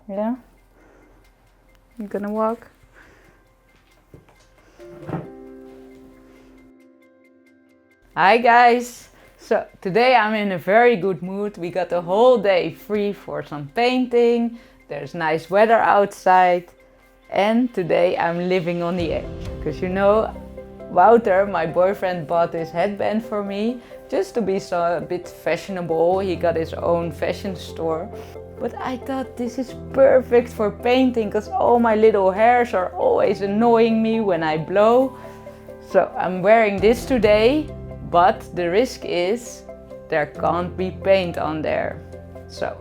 Yeah? You gonna walk? Hi guys! So today I'm in a very good mood. We got the whole day free for some painting. There's nice weather outside. And today I'm living on the edge. Because you know, Wouter, my boyfriend, bought this headband for me just to be a bit fashionable. He got his own fashion store. But I thought this is perfect for painting because all my little hairs are always annoying me when I blow. So I'm wearing this today, but the risk is there can't be paint on there. So,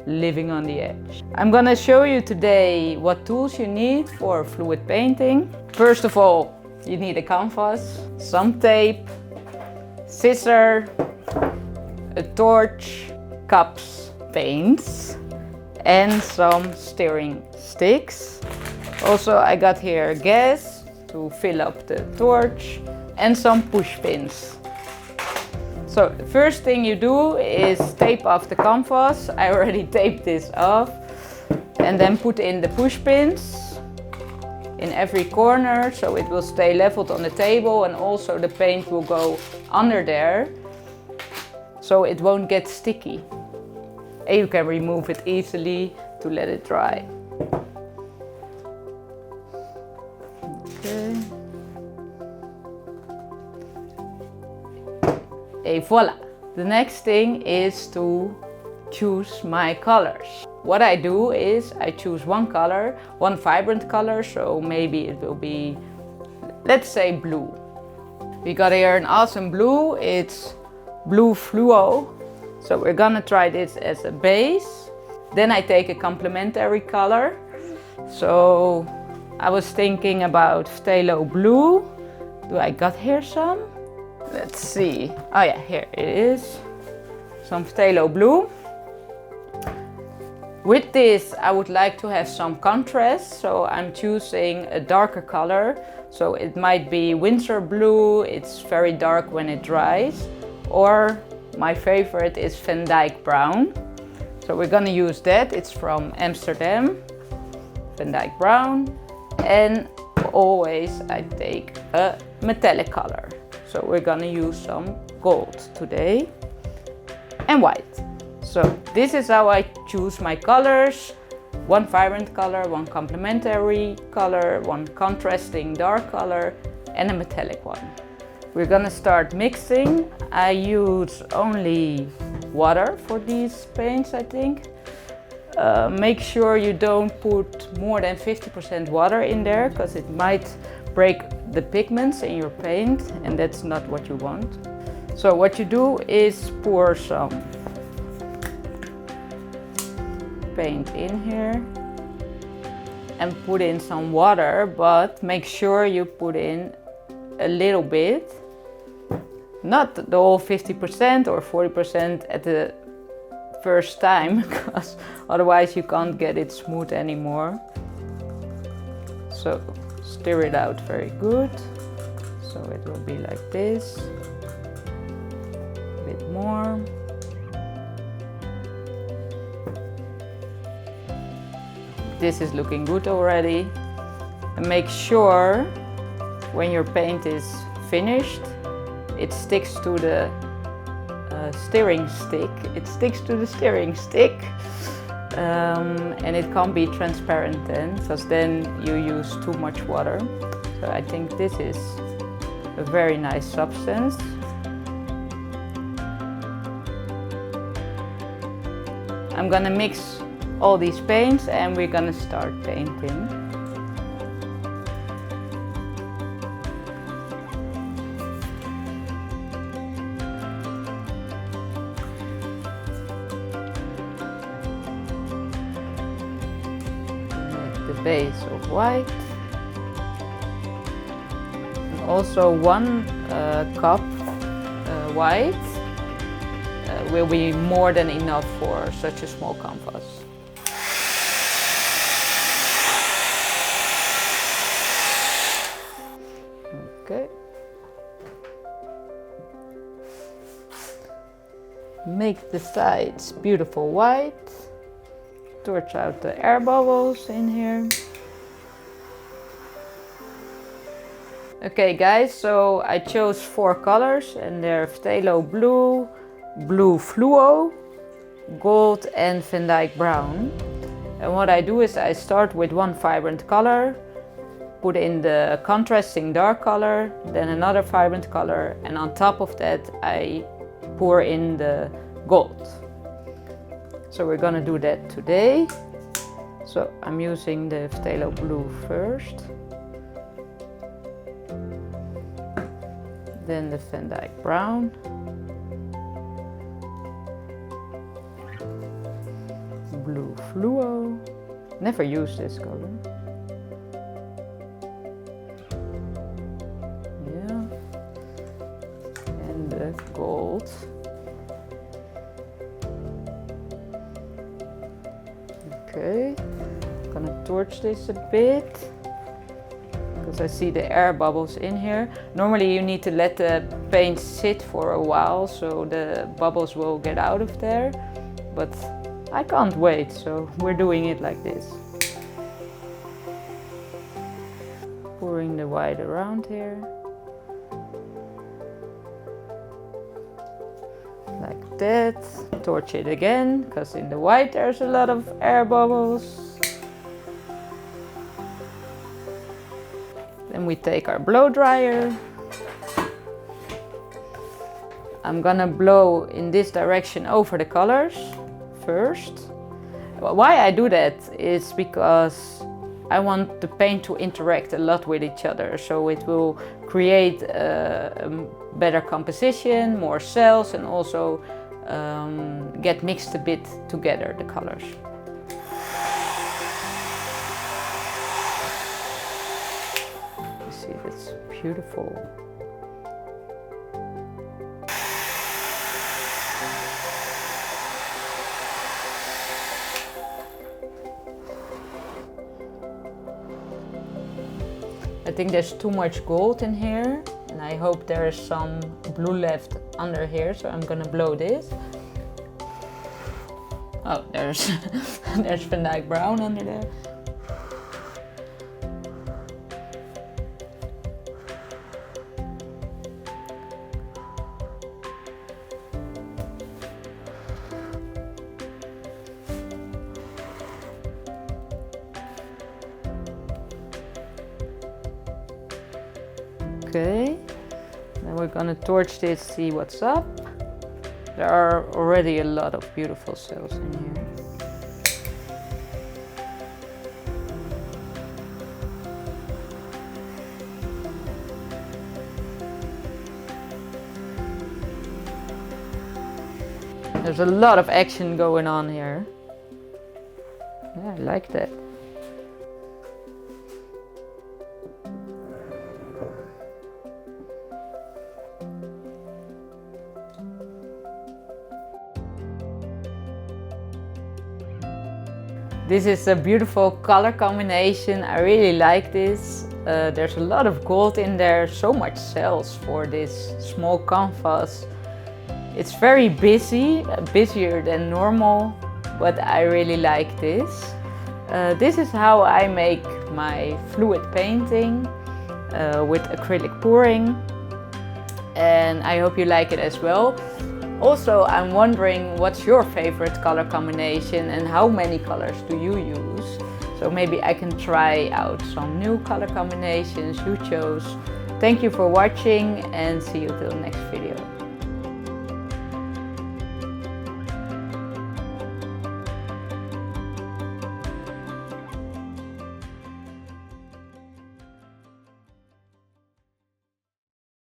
living on the edge. I'm gonna show you today what tools you need for fluid painting. First of all, you need a canvas, some tape, scissors, a torch, cups, paints, and some stirring sticks. Also, I got here gas to fill up the torch and some pushpins. So the first thing you do is tape off the canvas. I already taped this off. And then put in the pushpins in every corner so it will stay leveled on the table, and also the paint will go under there so it won't get sticky. And you can remove it easily to let it dry. Okay. And voila! The next thing is to choose my colors. What I do is I choose one color, one vibrant color, so maybe it will be, let's say, blue. We got here an awesome blue, it's blue fluo. So we're gonna try this as a base. Then I take a complementary color. So I was thinking about phthalo blue. Do I got here some? Let's see. Oh yeah, here it is. Some phthalo blue. With this I would like to have some contrast, so I'm choosing a darker color. So it might be Windsor blue, it's very dark when it dries. Or my favorite is Van Dyke brown. So we're gonna use that, it's from Amsterdam. Van Dyke brown. And always I take a metallic color. So we're gonna use some gold today. And white. So this is how I choose my colors. One vibrant color, one complementary color, one contrasting dark color, and a metallic one. We're gonna start mixing. I use only water for these paints, I think. Make sure you don't put more than 50% water in there, because it might break the pigments in your paint, and that's not what you want. So what you do is pour some paint in here and put in some water, but make sure you put in a little bit, not the whole 50% or 40% at the first time, because otherwise you can't get it smooth anymore. So stir it out very good, so it will be like this. A bit more. This is looking good already. And make sure when your paint is finished, it sticks to the stirring stick. It sticks to the stirring stick. And it can't be transparent then, because then you use too much water. So I think this is a very nice substance. I'm gonna mix all these paints and we're gonna start painting. The base of white. And also one cup white will be more than enough for such a small canvas. Okay. Make the sides beautiful white. torch out the air bubbles in here. Okay guys, so I chose 4 colors and they're phthalo blue, blue fluo, gold and Van Dyke brown. And what I do is I start with one vibrant color, put in the contrasting dark color, then another vibrant color, and on top of that I pour in the gold. So we're gonna do that today. So I'm using the phthalo blue first, then the Van Dyke brown, blue fluo. Never used this color. Yeah. And the gold. Okay. I'm gonna torch this a bit because I see the air bubbles in here. Normally you need to let the paint sit for a while so the bubbles will get out of there, but I can't wait, so we're doing it like this. Pouring the white around here. Like that. Torch it again, because in the white there's a lot of air bubbles. Then we take our blow dryer. I'm gonna blow in this direction over the colors first. Why I do that is because I want the paint to interact a lot with each other, so it will create a better composition, more cells, and also get mixed a bit together, the colors. You see, that's beautiful. I think there's too much gold in here, and I hope there's some blue left under here, so I'm gonna blow this. Oh, there's there's Van Dyke brown under there. Okay, then we're gonna torch this, see what's up. There are already a lot of beautiful cells in here. There's a lot of action going on here. Yeah, I like that. This is a beautiful color combination. I really like this. There's a lot of gold in there, so much cells for this small canvas. It's very busy, busier than normal, but I really like this. This is how I make my fluid painting with acrylic pouring, and I hope you like it as well. Also, I'm wondering what's your favorite color combination and how many colors do you use? So maybe I can try out some new color combinations you chose. Thank you for watching and see you till the next video.